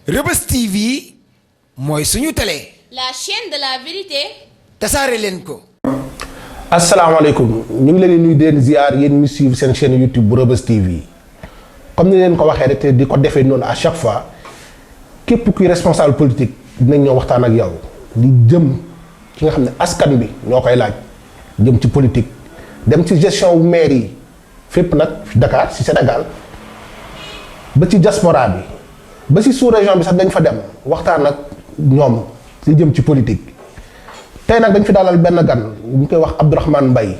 Reubeuss TV mooy suñu télé. la chaîne de la vérité. tasaare leen ko. asalaamaaleykum ñu ngi leen di nuyu di leen ziar yéen ñu suivre seen chaîne YouTube bu Reubeuss TV comme ni leen ko waxee rek te di ko defee noonu à chaque fois képp kuy responsable politique dinañ ñëw waxtaan ak yow di jëm ci nga xam ne askan bi ñoo koy laaj jëm ci politique dem ci gestion wu maire yi fépp nag Dakar ci Sénégal ba ci diaspora bi ba ci sous-région bi sax dañ fa dem waxtaan ak ñoom li jëm ci politique. tey nag dañ fi dalal benn gan ñu koy wax Abdourahmane Mbaye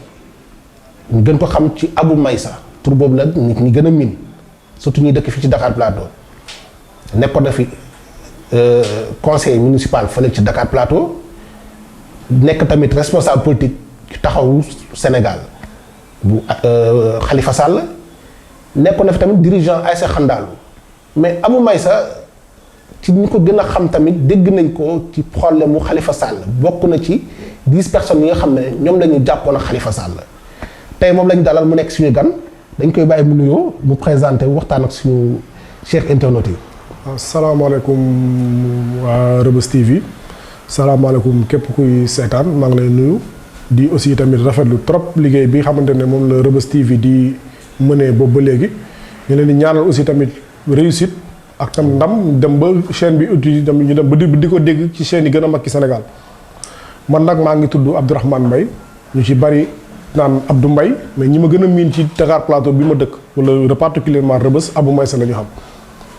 ñu gën ko xam ci Abou Maysa tur boobu nag nit ñi gën a miin surtout ñuy dëkk fii ci Dakar Plateau nekkoon na fi conseiller municipal fële ci Dakar Plateau nekk tamit responsable politique ci taxawu Sénégal bu Khalifa Sall nekkoon na fi tamit dirigeant ASC Xandaalu mais Abou Maysa ci ñi ko gën a xam tamit dégg nañ ko ci problème mu Khalifa Sall bokk na ci 10 personnes yi nga xam ne ñoom lañu jàppoon ak Khalifa Sall tey moom lañu dalal mu nekk suñu gan dañ koy bàyyi mu nuyoo mu présenté waxtaan ak suñu chers internautes yi. waaw salaamaaleykum waa Reubeuss TV salaamaaleykum képp kuy seetaan maa ngi lay nuyu di aussi tamit rafetlu trop liggéey bi xamante ne moom la Reubeuss TV di mënee boobu ba léegi ñu leen di ñaanal aussi tamit réussite. ak tam ndam dem ba chaîne bi uti dem ñu dem ba di ko dégg ci chaîne yi gën a mag ci Sénégal man nag maa ngi tudd Abdourahmane Mbaye ñu ci bari naan Abdou Mbaye mais ñi ma gën a miin ci Dakar Plateau bi ma dëkk wala particulièrement Reubeuss Abou Maysa la ñu xam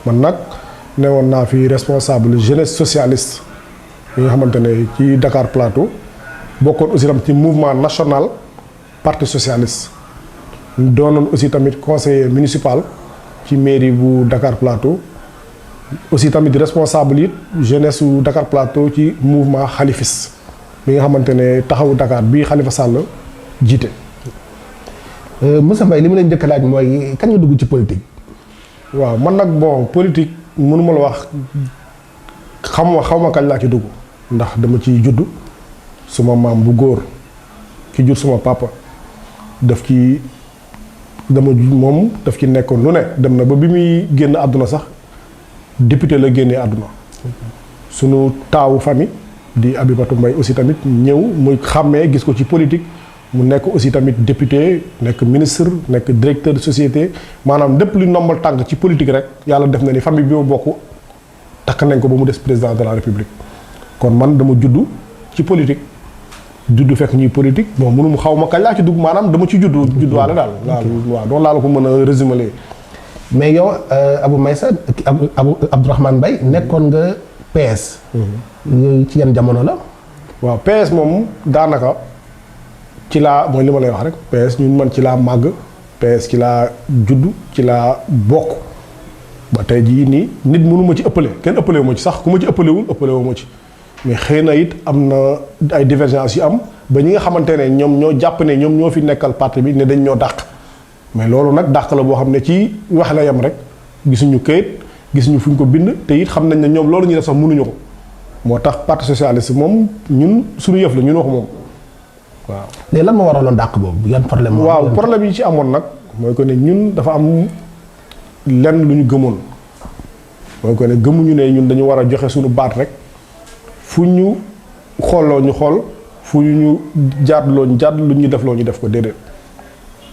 man nag newoon naa fi responsable jeunesse socialiste yi nga xamante ne ci Dakar Plateau bokkoon aussi tam ci mouvement national parti socialiste doonoon aussi tamit conseiller municipal ci mairie bu Dakar Plateau aussi tamit responsable it jeunesse su Dakar Plateau ci mouvement xalifis bi nga xamante ne taxawu Dakar bii Khalifa Sall jiite. Moussa Mbaye li ma leen njëkk a laaj mooy kañ nga dugg ci politique. waaw man nag bon politique mënuma la wax xaw ma kañ laa ci dugg ndax dama ciy juddu suma maam bu góor ki jur suma papa daf ci moom daf ci nekkoon lu ne dem na ba bi muy génn àdduna sax. député la génnee àdduna sunu taawu famille di Abibatu Mbaye aussi tamit ñëw muy xàmmee gis ko ci politique mu nekk aussi tamit député nekk ministre nekk directeur de société maanaam lépp lu nombal tànk ci politique rek yàlla def na ni famille bi ma bokk takk nañ ko ba mu des président de la république kon man dama juddu ci politique juddu fekk ñuy politique bon mënu xaw ma kañ laa ci dugg maanaam dama ci judduwaale daal waaw doon laa la ko mën a résumer. mais yow Abou Maysa Abdourahmane Mbaye nekkoon nga PS. ci yan jamono la. waaw PS moom daanaka ci laa mooy li ma lay wax rek PS ñun man ci laa màgg PS ci laa juddu ci laa bokk ba tey jii nii nit mënu ma ci ëppale kenn ëppale wu ma ci sax ku ma ci ëppalewul ëppale wu ma ci mais xëy na it am na ay divergence yu am ba ñi nga xamante ne ñoom ñoo jàpp ne ñoom ñoo fi nekkal parti bi ne dañ ñoo dàq. mais loolu nag dàq la boo xam ne ci wax la yam rek gisuñu këyit gisuñu fuñ ko bind te it xam nañ ne ñoom loolu ñu def sax mënuñu ko moo tax parti socialiste moom ñun suñu yëf la ñun wax moom waaw. léegi lan moo waraloon dàq boobu yan problème. waaw problème yi ci amoon nag mooy que ne ñun dafa am lenn lu ñu gëmoon mooy que ne gëmuñu ne ñun dañu war a joxe suñu baat rek fu ñu xooloo ñu xool fu ñu jaadloo ñu jaad lu ñu defloo ñu def ko déedéet.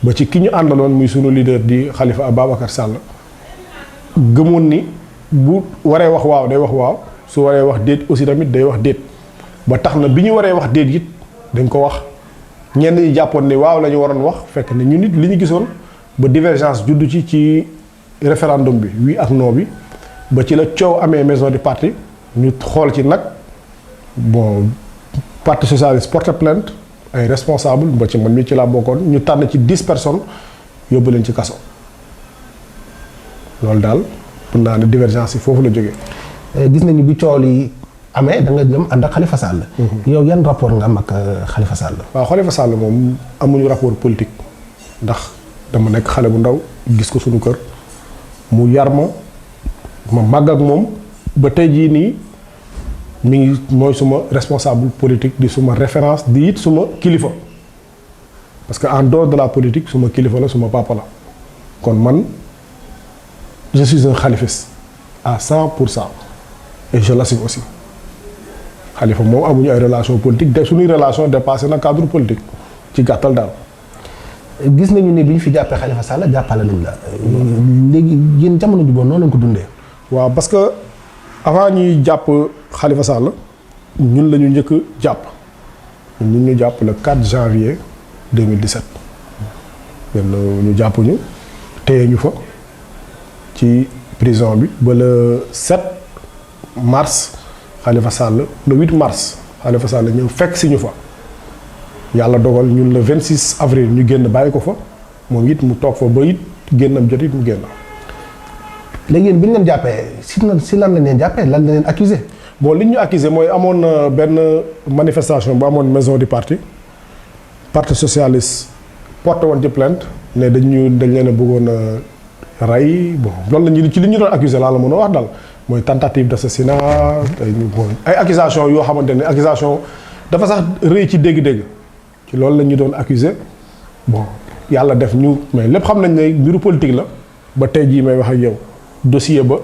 ba ci ki ñu àndaloon muy sunu leader di Khalifa Ababacar Sall gëmoon ni bu waree wax waaw day wax waaw su waree wax déet aussi tamit day wax déet ba tax na bi ñu waree wax déet it dañ ko wax ñenn ñi jàppoon ni waaw la ñu waroon wax fekk ne ñu nit li ñu gisoon ba divergence juddu ci référendum bi oui ak non bi ba ci la coow amee maison du parti ñu xool ci nag bon parti socialiste porte plainte ay responsable ba ci man mi ci laa bokkoon ñu tànn ci 10 personnes yóbbu leen ci kaso loolu daal pour naa ne divergence yi foofu la jógee. gis nañu bi coow li amee da nga dem ànd ak Khalifa Sall. yow yan rapport nga am ak Khalifa Sall. waaw Khalifa Sall moom amuñu rapport politique ndax dama nekk xale bu ndaw gis ko suñu kër mu yar ma màgg ak moom ba tey jii nii. mi ngi mooy suma responsable politique di suma référence di it suma kilifa parce que en dehors de la politique suma kilifa la suma papa la kon man je suis un khalifiste à 100%. et je l'assume aussi Khalifa moom amuñu ay relation politique de suñuy relation dépassé na cadre politique ci gàttal daal. gis nañu ne bi ñu fi jàppee Khalifa Sall jàppale nañ la léegi yéen jamono ju bon noonu lañ ko dundee. waaw parce que avant ñuy jàpp Khalifa Sall ñun la ñu njëkk jàpp ñun ñu jàpp le 4 janvier 2017 ñu jàpp ñu téye ñu fa ci prison bi ba le 7 mars Khalifa Sall le 8 mars Khalifa Sall ñëw fekk si ñu fa yàlla dogal ñun le 26 avril ñu génn bàyyi ko fa moom it mu toog fa ba it génnam jot it mu génn. léegi yéen bi ñu leen jàppee si lan lañ leen jàppee lan la leen accusé. bon li ñu accusé mooy amoon na benn manifestation bu amoon maison du parti socialiste porté woon ci plainte ne dañ leen a bëggoon a rey bon loolu la ñu ci li ñu doon accusé laa la mën a wax daal mooy tentative d'assassinat ay accusation yoo xamante ne accusation dafa sax rëy ci dégg-dégg ci loolu la ñu doon accusé bon yàlla def ñu mais lépp xam nañ ne mbiru politique la ba tey jii may wax ak yow dossier ba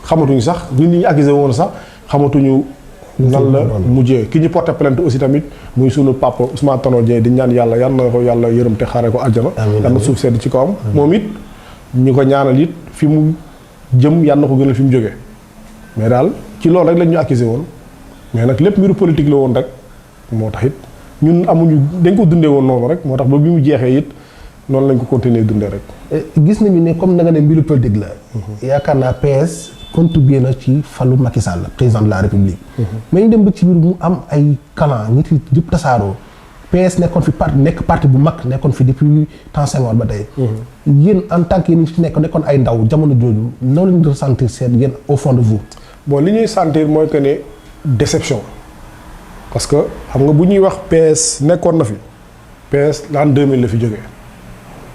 xamatuñu sax ñun ñi ñu accusé woon sax xamatuñu nan la mujjee ki ñu porté plainte aussi tamit muy sunu papa Ousmane Tanor Dieng di ñaan yàlla yal na ko yàlla yërëm te xaare ko àjjana yal na suuf sedd ci kawam moom it ñu ko ñaanal it fi mu jëm yal na ko gënal fi mu jógee mais daal ci loolu rek lañ ñu accusé woon mais nag lépp mbiru politique la woon rek moo tax it ñun amuñu dañ ko dundee woon noonu rek moo tax ba bi mu jeexee it noonu lañ ko continuer dundee rek. gis nañu ne comme na nga ne mbiru politique la. yaakaar naa PS contribué na ci falu Macky Sall président de la République. mais ñu dem ba ci biir mu am ay clan nit yi yëpp tasaaroo. PS nekkoon fi nekk parti bu mag nekkoon fi depuis temps Senghor ba tey. yéen en tant que yéen fi nekkoon ay ndaw jamono jooju noonu la ñu ressentir seen yéen au fond de vous. bon li ñuy sentir mooy que ne déception parce que xam nga bu ñuy wax PS nekkoon na fi PS l'an 2000 la fi jógee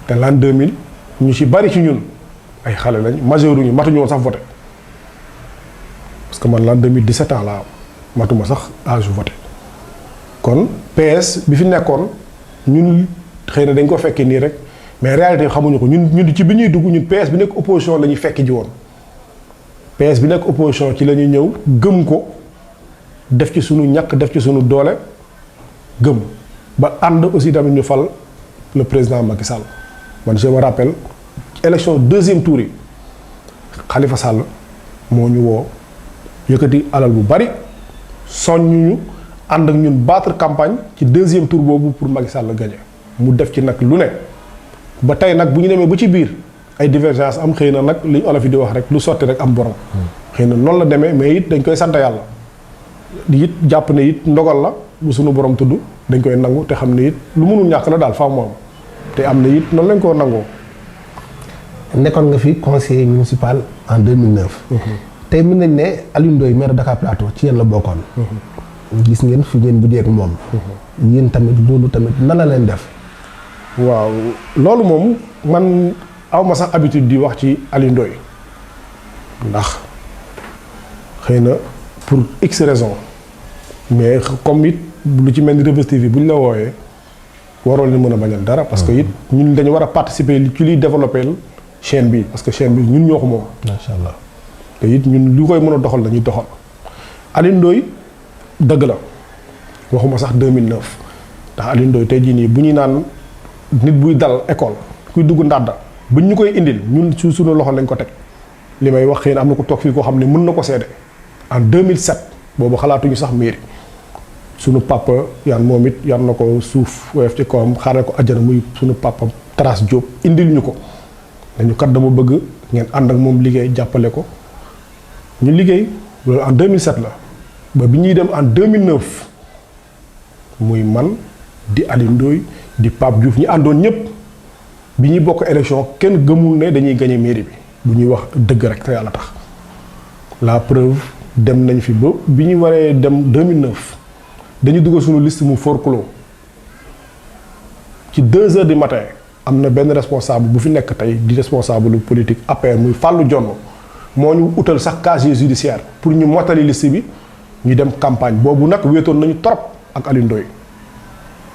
te l'an 2000 ñu ci bari ci ñun ay xale lañ majeur ñu matuñu woon sax voté parce que man l'an 2000 17 ans laa am matuma sax âge voté kon PS bi fi nekkoon ñun xëy na dañ ko fekkee nii rek mais réalité xamuñu ko ñun ci bi ñuy dugg ñun PS bi nekk opposition la ñuy fekki ji woon PS bi nekk opposition ci la ñuy ñëw gëm ko def ci sunu ñàkk def ci sunu doole gëm ba ànd aussi tamit ñu fal le président Macky Sall man je me rappelle élection deuxième tour yi Khalifa Sall moo ñu woo yëkkati alal bu bari soññu ànd ak ñun battre campagne ci deuxième tour boobu pour Macky Sall gagné mu def ci nag lu ne ba tey nag bu ñu demee ba ci biir ay divergence am xëy na nag li olof yi di wax rek lu sotti rek am borom. xëy na noonu la demee mais it dañ koy sant yàlla it jàpp ne it ndogal la bu sunu borom tudd dañ koy nangu te xam ne it lu mënul ñàkk la daal faaw mu am te am na it noonu lañ koo nangoo. nekkoon nga fi conseiller municipal en 2009. tey mën nañ ne Alioune Ndoye maire Dakar Plateau ci yéen la bokkoon. gis ngeen fi ngeen buddeek moom. yéen tamit loolu tamit nan la leen def. waaw loolu moom man awma sax habitude di wax ci Alioune Ndoye ndax xëy na pour x raison mais comme it lu ci mel ni Reubeuss TV bu ñu la wooyee waroon ni mën a bañal dara parce que it ñun dañu war a participer ci liy développer chaîne bi parce que chaîne bi ñun ñoo ko moom. macha allah te it ñun lu koy mën a doxal la ñuy doxal Alioune Ndoye dëgg la waxuma sax 2009 ndax Alioune Ndoye tey jii nii bu ñuy naan nit buy dal école kuy dugg ndàdda buñ ñu koy indil ñun su suñu loxo lañ ko teg li may wax xëy na am na ko toog fii koo xam ne mën na ko seede en 2007 boobu xalaatuñu sax mairie suñu papa yaan moom it yaan na ko suuf woyof ci kawam xaaral ko àjjana muy suñu papa Trace Diop indil ñu ko dañu kat dama bëgg ngeen ànd ak moom liggéey jàppale ko ñu liggéey loolu en 2007 la ba bi ñuy dem en 2009 muy man di Alioune Ndoye di Pape Diouf ñi àndoon ñëpp bi ñuy bokk élection kenn gëmul ne dañuy gagné mairie bi bu ñuy wax dëgg rek te yàlla tax la preuve dem nañ fi ba bi ñu waree dem 2009 dañu dugal suñu liste mu forclos ci 2 heures du matin am na benn responsable bu fi nekk tey di responsable politique APR muy Fallou Dione moo ñu utal sax casier judiciaire pour ñu mottali liste bi ñu dem campagne boobu nag wéetoon nañu trop ak Alioune Ndoye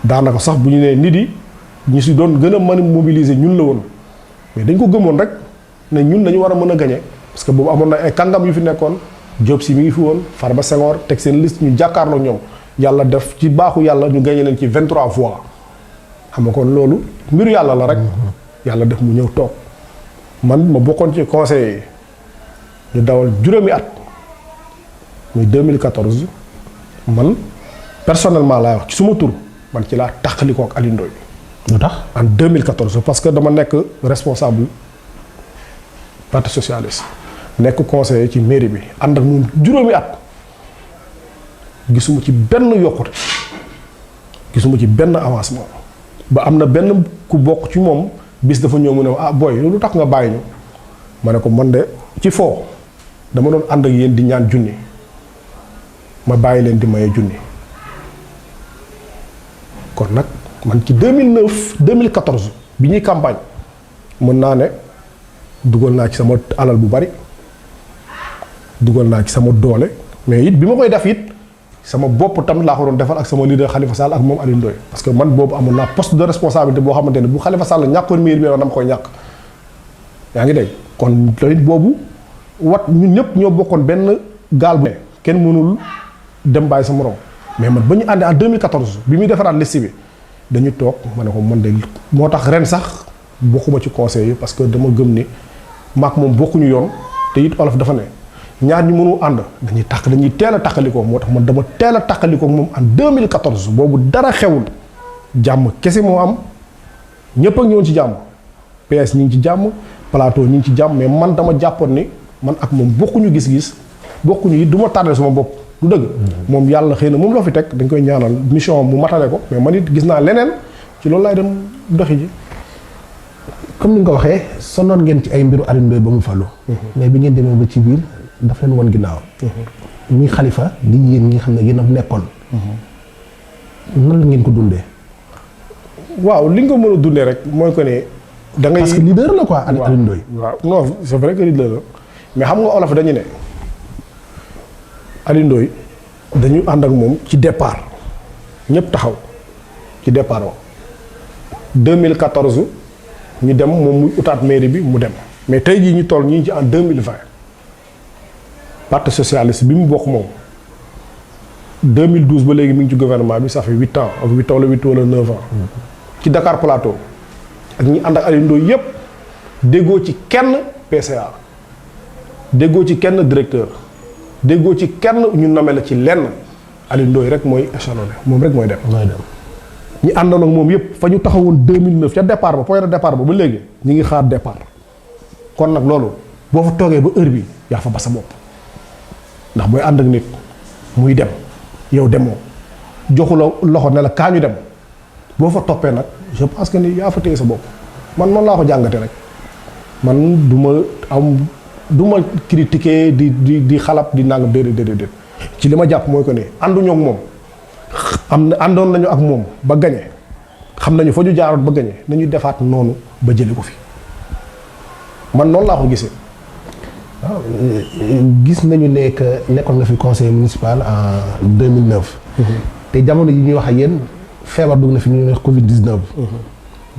daanaka sax bu ñu nee nit yi ñu si doon gën a mën a mobiliser ñun la woon mais dañ ko gëmoon rek ne ñun dañu war a mën a gagné parce que boobu amoon na ay kàngam yu fi nekkoon Diop Sy mi ngi fi woon Farba Senghor teg seen liste ñu jàkkaarloo ñoom yàlla def ci baaxu yàlla ñu gagné leen ci 23 voix xam nga kon loolu mbiru yàlla la rek. yàlla def mu ñëw toog man ma bokkoon ci conseil ñu dawal juróomi at muy 2014 man personnellement laay wax ci suma tur man ci laa tàqalikoo ak Aliou Ndoye. lu tax en 2014 parce que dama nekk responsable parti socialiste nekk conseiller ci mairie bi ànd ak moom juróomi at gisuma ci benn yokkute gisuma ci benn avancement ba am na benn ku bokk ci moom bis dafa ñëw mu ne ah booy lu tax nga bàyyi ñu ma ne ko man de ci foo dama doon ànd ak yéen di ñaan junni ma bàyyi leen di maye junni kon nag man ci 2009 2014 bi ñuy campagne mën naa ne dugal naa ci sama alal bu bari dugal naa ci sama doole mais it bi ma koy def it sama bopp tamit laa ko doon defal ak sama leader Khalifa Sall ak moom Aliou Ndoye parce que man boobu amoon naa poste de responsabilité boo xamante ne bu Khalifa Sall ñàkkoon miir bi dama koy ñàkk yaa ngi dégg kon tamit boobu wat ñun ñëpp ñoo bokkoon benn gaal bu ne kenn mënul dem bàyyi sa morom mais man ba ñu àndee en 2014 bi muy defaraat liste bi dañu toog ma ne ko man de moo tax ren sax bokkuma ci conseil yi parce que dama gëm ni maak moom bokkuñu yoon te it olof dafa ne ñaar ñu mënu ànd dañuy teel a tàqalikoo moo tax man dama teel a tàqalikoo moom en 2014 boobu dara xewul jàmm kese moo am ñëpp ak ñëwoon ci jàmm PS ñi ngi ci jàmm plateau ñi ngi ci jàmm mais man dama jàppoon ni man ak moom bokkuñu gis-gis bokkuñu it du ma tardé sama bopp du dëgg moom yàlla xëy na moom la fi teg dañ koy ñaanal mission mu matale ko mais man it gis naa leneen ci loolu laay dem doxi ji. comme ni nga ko waxee sonnoon ngeen ci ay mbiru Aliou Ndoye ba mu falu mais bi ngeen demee ba ci biir daf leen woon ginnaaw muy Khalifa di yéen ñi nga xam ne yéen a nekkoon nan la ngeen ko dundee waaw li nga ko mën a dundee rek mooy ko ne da ngay parce que leader la quoi Aliou Ndoye waaw non c'est vrai que leader la mais xam nga olof dañu ne Aliou Ndoye dañu ànd ak moom ci départ ñëpp taxaw ci départ wa 2014 ñu dem moom muy utaat mairie bi mu dem mais tey jii ñu toll ñii ci en 2020 parti socialiste bi mu bokk moom 2012 ba léegi mi ngi ci gouvernement bi ça fait 8 ans ak 8 ans wala 8 wala 9 ans ci Dakar Plateau ak ñi ànd ak Aliou Ndoye yépp déggoo ci kenn PCA déggoo ci kenn directeur déggoo ci kenn ñu nommé la ci lenn Aliou Ndoye rek mooy échelonné moom rek mooy dem. ñi àndoon ak moom yépp fa ñu taxawoon 2009 ca départ ba point de départ ba léegi ñi ngi xaar départ kon nag loolu boo fa toogee ba heure bi yaa fa ba sa bopp ndax booy ànd ak nit muy dem yow demoo joxu la loxo ne la kaa ñu dem boo fa toppee nag je pense que ni yaa fa téye sa bopp man noonu laa ko jàngate rek man du ma critiquer di xalab di nangam déedéet ci li ma jàpp mooy que ne ànduñoo ak moom àndoon nañu ak moom ba gañe xam nañu fa ñu jaaroon ba gañe nañu defaat noonu ba jëli ko fi man noonu laa ko gisee. waaw gis nañu ne que nekkoon nga fi conseil municipal en 2009. te jamono yi ñuy wax ak yéen feebar dugg na fi ñu ne Covid 19.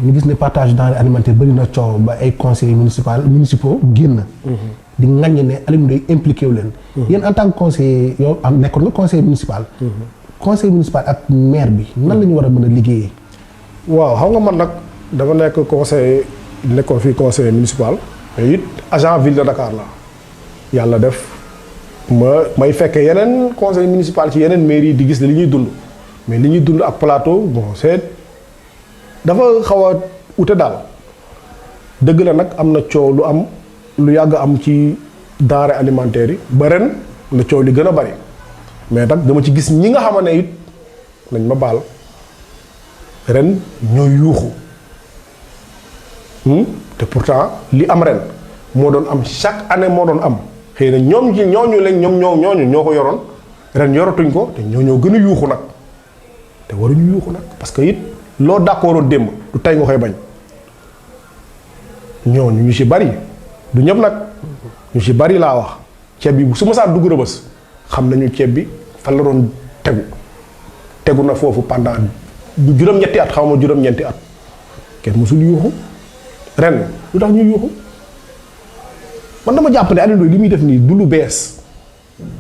ñu gis ne partage denrées alimentaires bëri na coow ba ay conseillers municipaux génn. di ŋaññi ne Aliou Ndoye impliqué wu leen. yéen en tant que conseiller yow am nekkoon nga conseiller municipal. conseil municipal ak maire bi nan la ñu war a mën a liggéeyee. waaw xam nga man nag dama nekk nekkoon fii conseiller municipal. mais it agent ville de Dakar la yàlla def may fekkee yeneen conseil municipal ci yeneen mairie yi di gis ne li ñuy dund mais li ñuy dund ak plateau bon c'est dafa xaw a ute daal dëgg la nag am na coow lu yàgg am ci denrées alimentaires yi ba ren la coow li gën a bari mais nag dama ci gis ñi nga xamante ne it nañ ma baal ren ñooy yuuxu te pourtant li am ren moo doon am chaque année moo doon am xëy na ñoom ci ñooñu lañ ñooñu ñoo ko yoroon ren yoratuñ ko te ñoo gën a yuuxu nag te waruñu yuuxu nag parce que it loo d'accordoon démb du tey nga koy bañ ñooñu ñu ci bari du ñëpp nag ñu ci bari laa wax ceeb bi su ma saa dugg Rebeuss xam nañu ceeb bi fan la doon tegu na foofu pendant juróom-ñetti at xaw ma juróom-ñeenti at kenn mësul yuuxu ren lu tax ñu yuuxu man dama jàpp ne Aliou Ndoye li muy def nii du lu bees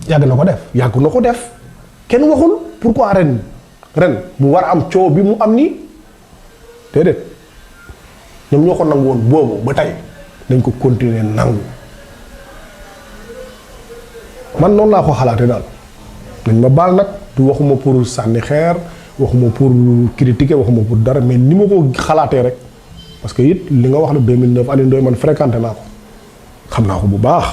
yàgg na ko def. yàgg na ko def kenn waxul pourquoi ren mu war a am coow bi mu am nii déedéet ñoom ñoo ko nangu woon boobu ba tey dañ ko continuer nangu man noonu laa ko xalaatee daal dañ ma baal nag du waxuma pour sànni xeer waxuma pour critiquer waxuma pour dara mais ni ma ko xalaatee rek parce que it li nga wax la 2009 Alioune Ndoye man fréquenté naa ko xam naa ko bu baax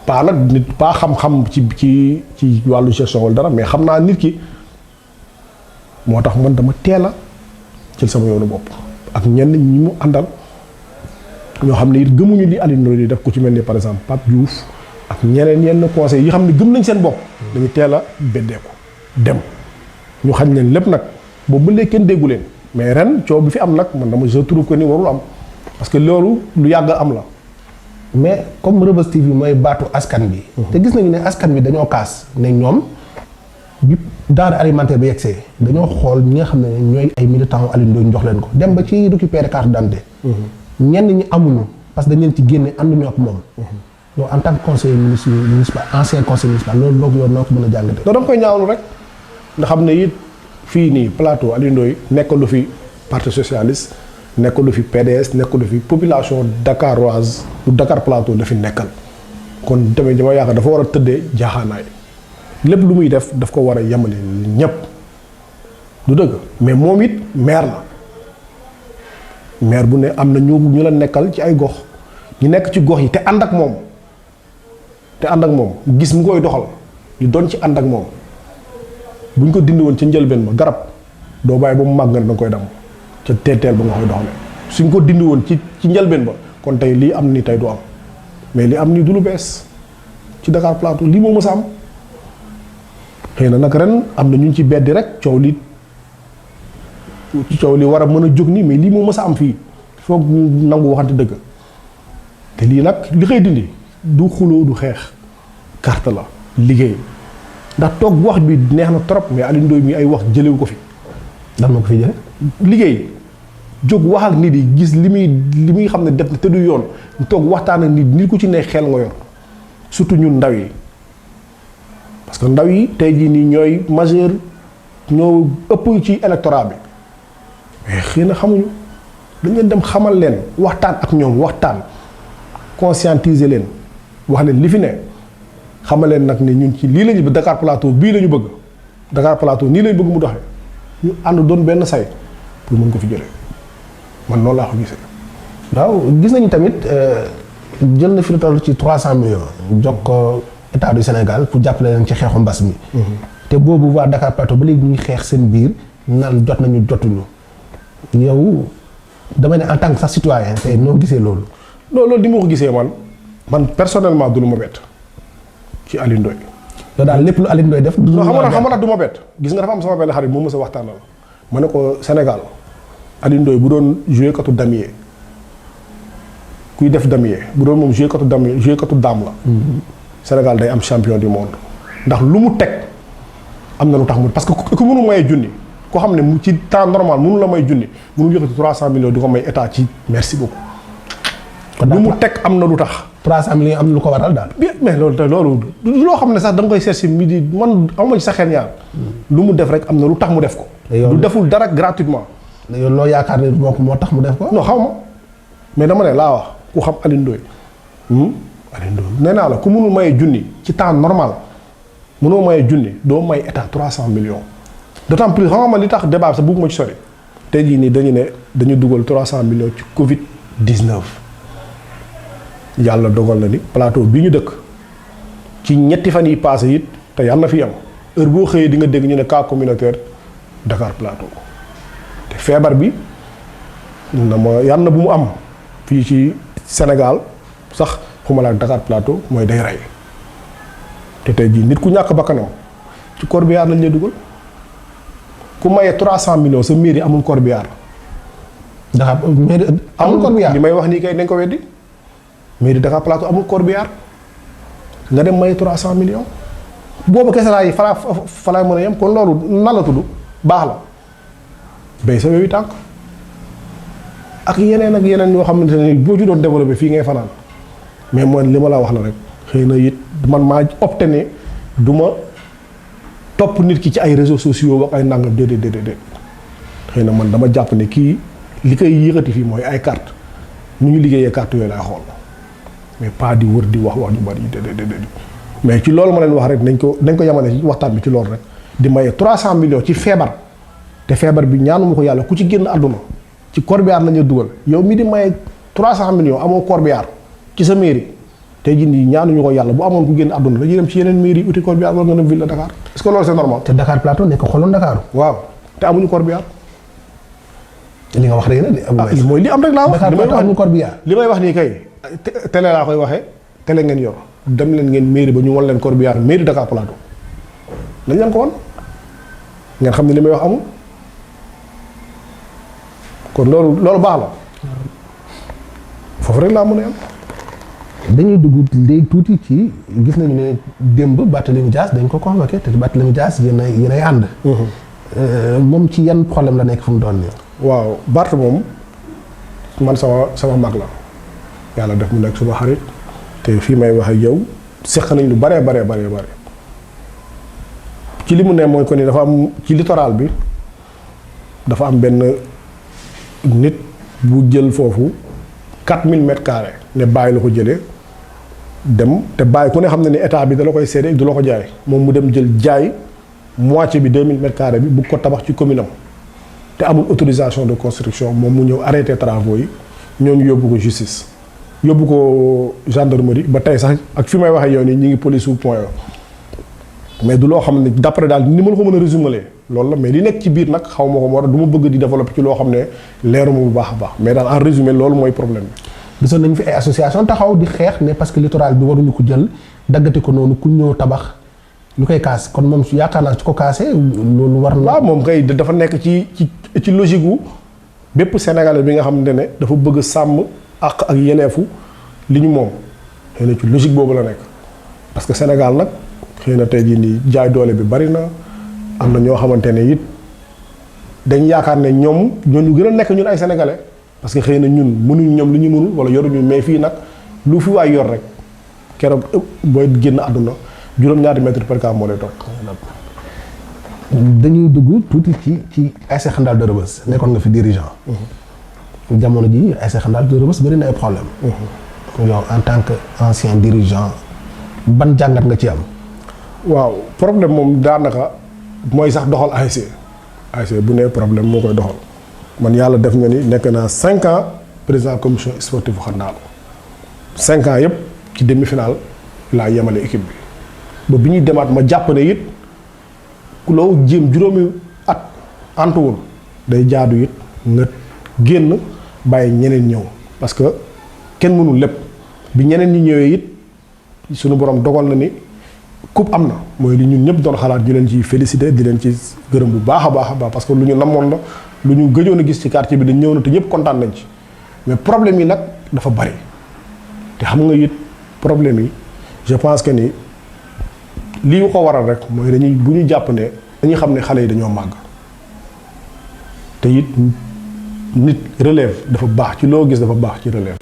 pas nag nit pas xam-xam ci wàllu gestion wala dara mais xam naa nit ki moo tax man dama teel a jël sama yoonu bopp ak ñenn ñi mu àndal ñoo xam ne it gëmuñu li Alioune Ndoye di def ku ci mel ni par exemple Pape Diouf ak ñeneen yenn conseils yi xam ne gëm nañ seen bopp dañu teel a beddeeku dem ñu xañ leen lépp nag boobu ba léegi kenn déggu leen mais ren coow bi fi am nag man dama je trouve que ni warul am parce que loolu lu yàgg am la. mais comme Reubeuss TV mooy baatu askan bi. te gis nañu ne askan bi dañoo kaas ne ñoom bi denrée alimentaire bi yegsee dañoo xool ñi nga xam ne ñooy ay militants Alioune Ndoye ñu jox leen ko dem ba ci récupérer carte d'identité. ñenn ñi amuñu parce que dañ leen ci génne ànduñu ak moom. yow en tant que conseiller municipal ancien conseiller municipal loolu boog yow noo ko mën a jàngatee. da nga koy ñaawlu rek nga xam ne it fii nii plateau Alioune Ndoye nekkalu fi parti socialiste nekkalu fi PDS nekkalu fi population dakaroise du Dakar plateau la fi nekkal kon tamit dama yaakaar dafa war a tëddee jaaxaanaay lépp lu muy def daf ko war a yemale ñëpp du dëgg mais moom it maire la maire bu ne am na ñu la nekkal ci ay gox ñu nekk ci gox yi te ànd ak moom gis mu koy doxal ñu doon ci ànd ak moom buñ ko dindi woon ca njëlbeen ba garab doo bàyyi ba mu màgg nga da nga koy dam ca teeteel ba nga koy doxale suñ ko dindi woon ci njëlbeen ba kon tey lii am ni tey du am mais li am ni du lu bees ci Dakar Plateau lii moo mës a am xëy na nag ren am na ñu ci beddi rek coow li war a mën a jóg nii mais lii moo mës a am fii foog ñu nangu waxante dëgg te lii nag li koy dindi du xuloo du xeex carte la liggéey ndax toog wax bi neex na trop mais Alioune Ndoye mi ay wax jëlewu ko fi. lan moo ko fi jële liggéey jóg wax ak nit yi gis li muy xam ne def na te du yoon ñu toog waxtaan ak nit ku ci ne xel nga yor surtout ñun ndaw yi parce que ndaw yi tey jii nii ñooy majeur ñoo ëpp ci électorat bi mais xëy na xamuñu dañ leen dem xamal leen waxtaan ak ñoom waxtaan conscientiser leen wax leen li fi ne xamal leen nag ne ñun ci lii lañu Dakar Plateau bii la ñu bëgg Dakar Plateau nii lañu bëgg mu doxee ñu ànd doon benn say pour mën ko fi jëlee man noonu laa ko gisee. waaw gis nañu tamit jël na fi lu toll ci 300 millions. jox ko état du Sénégal pour jàppale leen ci xeexu mbas mi. te boobu waa Dakar Plateau ba léegi ñuy xeex seen biir naan jot nañu jotuñu yow dama ne en tant que sax citoyen tey noo gisee loolu. loolu di ma ko gisee man personnellement du lu ma bett ci Alioune Ndoye. yow daal lépp lu Alioune Ndoye def. du lu ma xam nga du ma bett gis nga dafa am sama benn xarit moom mës a waxtaanal ma ne ko Sénégal Alioune Ndoye bu doon joué katu damier kuy def damier bu doon moom joué katu damier joué katu daam la. Sénégal day am champion du monde ndax lu mu teg am na lu tax mu parce que ku mënu maye junni koo xam ne mu ci temps normal mënu la may junni mënu yëkkati 300 millions di ko may état ci merci beaucoup. lu mu teg am na lu tax. 300 millions am na lu ko waral daal. bien mais loolu loo xam ne sax da nga koy seet si midi man amuma ci sa xel ñaar lu mu def rek am na lu tax mu def ko. lu deful dara gratuitement. yow loo yaakaar ne moo tax mu def ko. non xaw ma mais dama ne laa wax ku xam Alioune Ndoye. Alioune Ndoye nee naa la ku mënul maye junni ci temps normal mënoo maye junni doo may état 300 millions. d'autant plus xam nga man li tax débat bi sax bëgguma ci sori tey jii nii dañu ne dañu dugal 300 millions ci Covid 19. yàlla dogal na ni plateau bi ñu dëkk ci ñetti fan yi passé it te yàlla na fi am heure boo xëyee di nga dégg ñu ne cas communautaire Dakar Plateau te feebar bi yàlla na bu mu am fii ci Sénégal sax xumala ak Dakar Plateau mooy day rey te tey jii nit ku ñàkk bakkanam ci corbillard lañ lay dugal ku mayee 300 millions sa mairie amul corbillard. Dakar mairie amul corbillard li may wax nii kay nañ ko weddi. mairie Dakar Plateau amul corbillard nga dem may 300 millions boobu kese laa yi falaa mën a yem kon loolu nan la tudd baax la bay sa yooyu tànk ak yeneen yoo xamante ne boo ci doon développé fii ngay fanaan mais man li ma la wax la rek xëy na it man maa opté ne du ma topp nit ki ci ay réseaux sociaux ak ay nangam déedéet xëy na man dama jàpp ne kii li koy yëkkati fii mooy ay carte nu ñu liggéeyee carte yooyu laay xool mais pas di wër di wax ju bari déedéet mais ci loolu ma leen wax rek nañ ko yamale ci waxtaan bi ci loolu rek di maye 300 millions ci feebar te feebar bi ñaanuma ko yàlla ku ci génn àdduna ci corbillard la ñu dugal yow mi di maye 300 millions amoo corbillard ci sa mairie tey jii nii ñaanuñu ko yàlla bu amoon ku génn àdduna dañuy dem ci yeneen mairie uti corbillard wala nga dem ville de Dakar est-ce que loolu c'est normal. te Dakar Plateau nekk xoloon Dakar. waaw te amuñu corbillard. li nga wax rek la mooy li am rek laa wax. Dakar Plateau amuñu corbillard. li may wax nii kay télé laa koy waxee télé ngeen yor dem leen ngeen mairie ba ñu wan leen corbillard mairie Dakar Plateau nañ leen ko wan ngeen xam ne li may wax amul kon loolu baax la foofu rek laa mën a am. dañuy dugg léegi tuuti ci gis nañu ne démb Barthélémy Dias dañ ko convoqué te Barthélémy Dias yéen ay ànd. moom ci yan problème la nekk fu mu doon nii. waaw Bart moom man sama mag la yàlla def mu nekk suma xarit te fii may wax ak yow seq nañ lu bare ci li mu ne mooy ko ni dafa am ci littoral bi dafa am benn nit bu jël foofu 4000 mètres carrés ne bàyyi la ko jëlee dem te bàyyi ku ne xam ne ni état bi da la koy seede du la ko jaay moom mu dem jël jaay moitié bi 2000 mètres carrés bi bu ko tabax ci commune am te amul autorisation de construction moom mu ñëw arrêté travaux yi ñooñu yóbbu ko justice yóbbu ko gendarmerie ba tey sax ak fi may waxee yow nii ñi ngi police au point mais du loo xam ne d'après daal ni ma la ko mën a résumer loolu la mais li nekk ci biir nag xaw ma ko moo tax du ma bëgg di développer ci loo xam ne leeruma bu baax a baax mais daal en résumé loolu mooy problème bi. gisoon nañu fi ay association taxaw di xeex ne parce que littoral bi waruñu ko jël daggate ko noonu ku ñëw tabax ñu koy kaas kon moom su yaakaar naa su ko kaasee loolu war na. waaw moom kay dafa nekk ci logique gu bépp sénégalais bi nga xamante ne dafa bëgg sàmm àq ak yeleefu li ñu moom xëy na ci logique boobu la nekk parce que Sénégal nag xëy na tey jii nii jaay doole bi bari na am na ñoo xamante ne it dañ yaakaar ne ñoom ñu gën a nekk ñun ay sénégalais parce que xëy na ñun mënuñ ñoom li ñu mënul wala yoruñu mais fii nag lu fi waay yor rek keroog booy génn àdduna juróom-ñaari mètre per cas moo lay toog. dañuy dugg tuuti ci ASC Xandal de Rebeuss nekkoon nga fi dirigeant. jamono ji ASC Xandal de Rebeuss bëri na ay problème yow en tant que ancien dirigeant ban jàngat nga ci am. waaw problème moom daanaka mooy sax doxal ASC bu nee problème moo koy doxal man yàlla def nga ni nekk naa 5 ans président commission sportive Xandal 5 ans yëpp ci demi-finale laa yemale équipe bi bi ñuy demaat ma jàpp ne it ku loo jéem juróomi at antuwul day jaadu it nga génn bàyyi ñeneen ñëw parce que kenn mënul lépp bi ñeneen ñi ñëwee it suñu borom dogal na ni coupe am na mooy li ñun ñëpp doon xalaat di leen ci féliciter di leen ci gërëm bu baax a baax parce que lu ñu namoon la lu ñu gëjoon a gis ci quartier bi dañ ñëw na te ñëpp kontaan nañ ci mais problème yi nag dafa bari te xam nga it problème yi je pense que ni lii ko waral rek mooy dañuy bu ñu jàpp ne dañuy xam ne xale yi dañoo màgg te it nit relève dafa baax ci loo gis dafa baax ci relève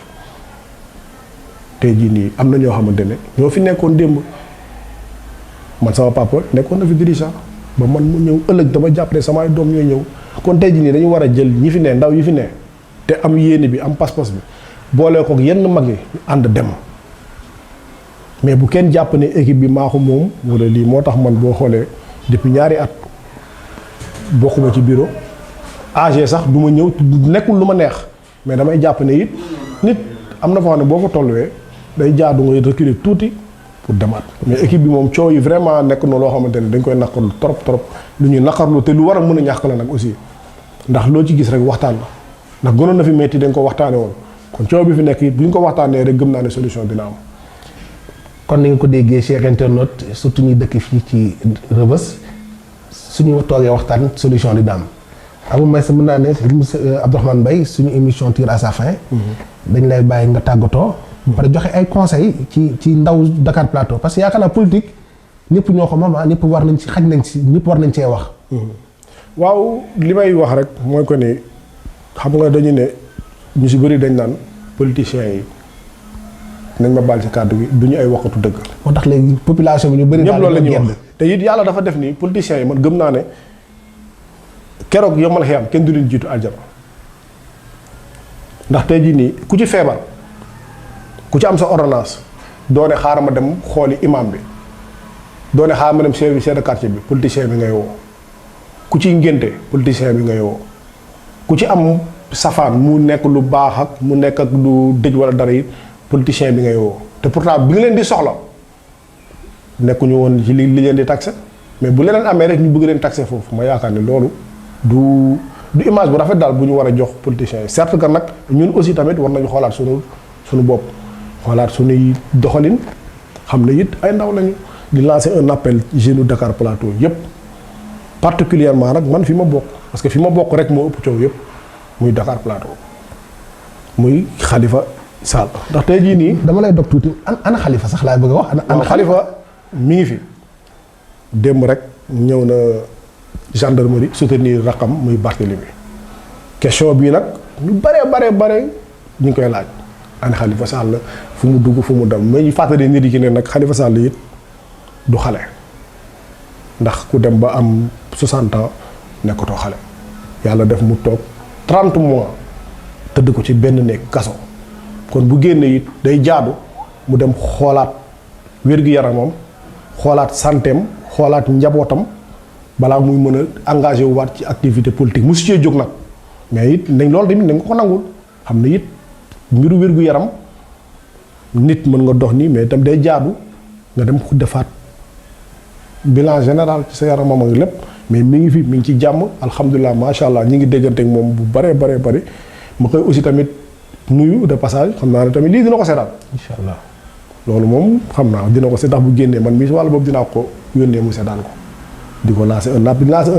tey jii nii am na ñoo xamante ne ñoo fi nekkoon démb man sama papa nekkoon na fi dirigeant ba man mu ñëw ëllëg dama jàpp ne samay doom ñooy ñëw kon tey jii nii dañu war a jël ñi fi ne ndaw yi fi ne te am yéene bi am pas-pas bi boole ko yenn mag yi ñu ànd dem mais bu kenn jàpp ne équipe bi maa ko moom wala lii moo tax man boo xoolee depuis ñaari at bokkuma ci bureau AG sax du ma ñëw nekkul lu ma neex mais damay jàpp ne it nit am na foo xam ne boo fa tolluwee day jaadu ngay reculer tuuti pour demaat mais équipe bi moom coow yi vraiment nekk na loo xamante ne dañ koy naqarlu trop lu ñuy naqarlu te lu war a mën a ñàkk la nag aussi ndax loo ci gis rek waxtaan la ndax gënoon na fi metti dañ ko waxtaane woon kon coow bi fi nekk it bu ñu ko waxtaanee rek gëm naa ne solution dina am. kon ni nga ko déggee chers internautes surtout ñuy dëkk fii ci Rebeuss suñu toogee waxtaan solution dina am Abou Mbaye sa mën naa ne monsieur Abdourahmane Mbaye suñu émission tire à sa fin. dañ lay bàyyi nga tàggatoo. ba pare joxe ay conseils ci ndaw Dakar Plateau parce que yaakaar naa politique ñëpp ñoo ko moom ñëpp war nañ ci xaj nañ ci ñëpp war nañ cee wax. waaw li may wax rek mooy ko ni xam nga dañu ne ñu si bëri dañ naan politiciens yi nañ ma baal ci kàddu gi du ñu ay waxatu dëgg. moo tax léegi population bi ñu bëri. ñëpp loolu la ñuy wax te it yàlla dafa def ni politiciens yi man gëm naa ne keroog yombal xiyam kenn du leen jiitu aljana ndax tey jii nii ku ci feebar ku ci am sa ordonnance doone xaaral ma dem xooli imam bi doone xaaral ma dem chef de quartier bi politicien bi ngay woo ku ci ngénte politicien bi ngay woo ku ci am safaan mu nekk lu baax ak mu nekk ak lu dëj wala dara yi politicien bi ngay woo te pourtant bi nga leen di soxla nekkuñu woon ci li leen di taxé mais bu leneen amee rek ñu bëgg leen taxé foofu ma yaakaar ne loolu du image bu rafet daal bu ñu war a jox politiciens yi certes que nag ñun aussi tamit war nañu xoolaat suñu bopp xoolaat suñuy doxalin xam ne it ay ndaw lañu di lancer un appel jeunes Dakar Plateau yépp particulièrement nag man fi ma bokk parce que fi ma bokk rek moo ëpp coow yépp muy Dakar Plateau muy Khalifa Sall ndax tey jii nii. dama lay dog tuuti ana Khalifa sax laay bëgg a wax. ana Khalifa mi ngi fi démb rek ñëw na gendarmerie soutenir raqam muy Barthélemy question bii nag ñu bare ñu ngi koy laaj ana Khalifa Sall fu mu dugg fu mu dem mais ñu fàttali nit yi ci ne nag Khalifa Sall it du xale ndax ku dem ba am 60 ans nekkatoo xale yàlla def mu toog 30 mois tëdd ko ci benn néeg kaso kon bu génnee it day jaadu mu dem xoolaat wér-gu-yaramam xoolaat santeem xoolaat njabootam balaa muy mën a engagé wu waat ci activité politique mu si cee jóg nag mais it nañ loolu tamit nañ ko nangul xam ne it mbiru wér-gu-yaram nit mën nga dox nii mais itam day jaadu nga dem defaat bilan général ci sa yaramam ak lépp mais mi ngi fi mi ngi ci jàmm alhamdulilah macha allah ñi ngi déggante ak moom bu bare ma koy aussi tamit nuyu de passage xam naa ne tamit lii dina ko seetaan incha allah loolu moom xam naa dina ko seetaan bu génnee man mii wàll boobu dinaa ko yónnee mu seetaan ko di ko lancer un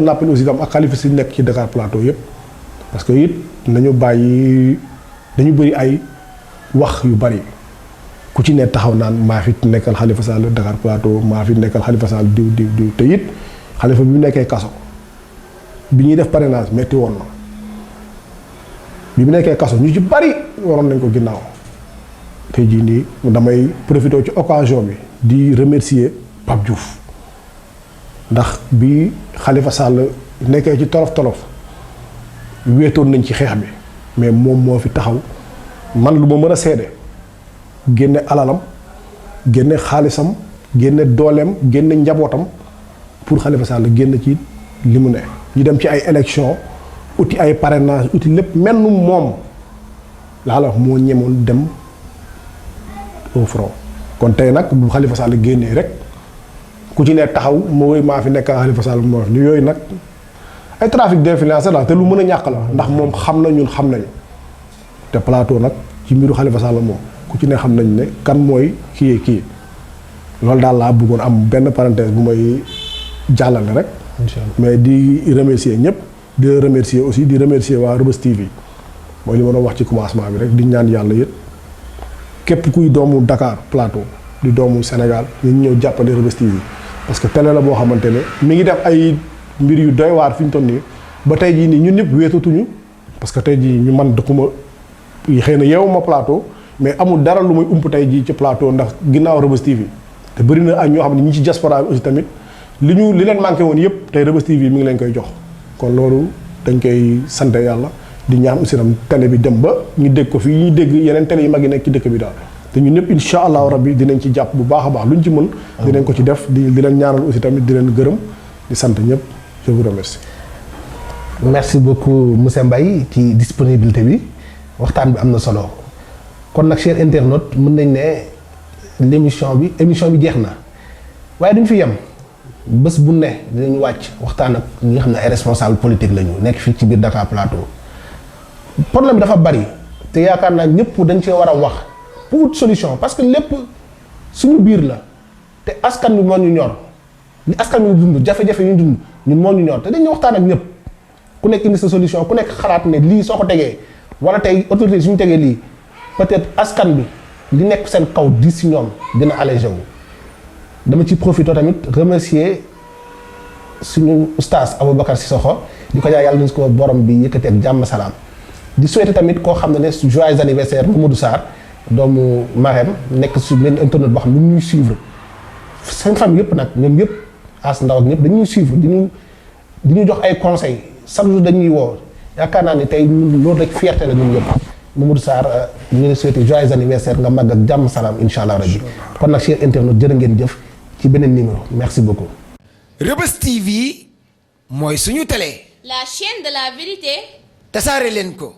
appel aussi tam ak xalifa si nekk ci Dakar Plateau yépp parce que it nañu bàyyi dañu bëri ay wax yu bari ku ci ne taxaw naan maa fi nekkal Khalifa Sall Dakar Plateau maa fi nekkal Khalifa Sall diw te it Khalifa bi mu nekkee kaso bi ñuy def parrainage metti woon na bi mu nekkee kaso ñu ci bari waroon nañ ko ginnaaw tey jii nii damay profité ci occasion bi di remercier Pape Diouf ndax bi Khalifa Sall nekkee ci tolof wéetoon nañ ci xeex bi mais moom moo fi taxaw man lu ma mën a seede génne alalam génne xaalisam génne dooleem génne njabootam pour Khalifa Sall génn ci li mu ne ñu dem ci ay élection uti ay parrainage uti lépp mel nu moom laa la wax moo ñemoon dem au front kon tey nag bu Khalifa Sall génnee rek ku ci ne taxaw mooy maa fi nekk Khalifa Sall moo fi yooyu nag ay trafic d'influence la te lu mën a ñàkk la ndax moom xam na ñun xam nañu te plateau nag ci mbiru Khalifa Sall moom ku ci ne xam nañ ne kan mooy kii loolu daal laa bëggoon am benn parenthèse bu may jàllale rek. mais di remercier ñëpp di remercier aussi di remercier waa Reubeuss TV mooy li ma doon wax ci commencement bi rek di ñaan yàlla yët képp kuy doomu Dakar Plateau di doomu Sénégal ñu ñëw jàppale Reubeuss TV parce que télé la boo xamante ne mi ngi def ay mbir yu doy waar fi ñu toll nii ba tey jii nii ñun ñëpp wéetatuñu parce que tey jii ñu man dëkkuma xëy na yeewuma Plateau mais amul dara lu muy ump tey jii ci Plateau ndax ginnaaw Reubeuss TV te bëri na ak ñoo xam ne ñi ci diaspora bi aussi tamit li leen manqué woon yëpp tey Reubeuss TV mi ngi leen koy jox kon loolu dañ koy sant yàlla di ñaan aussi tam télé bi dem ba ñu dégg ko fii ñu dégg yeneen télé yi mag yi nekk ci dëkk bi daal te ñun ñëpp incha allahu rabbi dinañ ci jàpp bu baax a baax luñ ci mën dinañ ko ci def di leen ñaanal aussi tamit di leen gërëm di sant ñëpp je vous remercie. merci beaucoup monsieur Mbaye ci disponibilité bi waxtaan bi am na solo kon nag chers internautes mën nañ ne émission bi jeex na waaye duñ fi yem bés bu ne dinañ wàcc waxtaan ak ñi nga xam ne ay responsable politique lañu nekk fii ci biir Dakar Plateau problème bi dafa bari te yaakaar naa ñëpp dañ cee war a wax pour wut solution parce que lépp suñu biir la te askan bi moo ñu ñor li askan bi dund jafe-jafe yu ñu dund ñun moo ñu ñor te dañuy waxtaan ak ñëpp ku nekk indi sa solution ku nekk xalaat ne lii soo ko tegee wala tey autorité suñu tegee lii peut-être askan bi li nekk seen kaw di si ñoom dina allégé wu. dama ci profité tamit remercier suñu oustaz Aboubacar Sissoko di ko jaay yàlla nañu ko borom bi yëkkati ak jàmm salaam di souhaiter tamit koo xam ne joyeux anniversaire Mamadou Sarr doomu Marème nekk su benn internet boo xam ne ñuy suivre seen famille yëpp nag ñoom yëpp as ndaw ak ñëpp dañuy suivre di ñu jox ay conseils chaque jour dañuy woo yaakaar naa ni tey loolu rek fierté la ñun ñëpp Mamadou Sarr ñu ngi lay souhaité joyeux anniversaire nga màgg ak jàmm salaam incha allah rabbi kon nag chers internautes jërë ngeen jëf ci beneen numéro merci beaucoup. Reubeuss TV mooy suñu télé. La chaîne de la vérité. tasaare leen ko.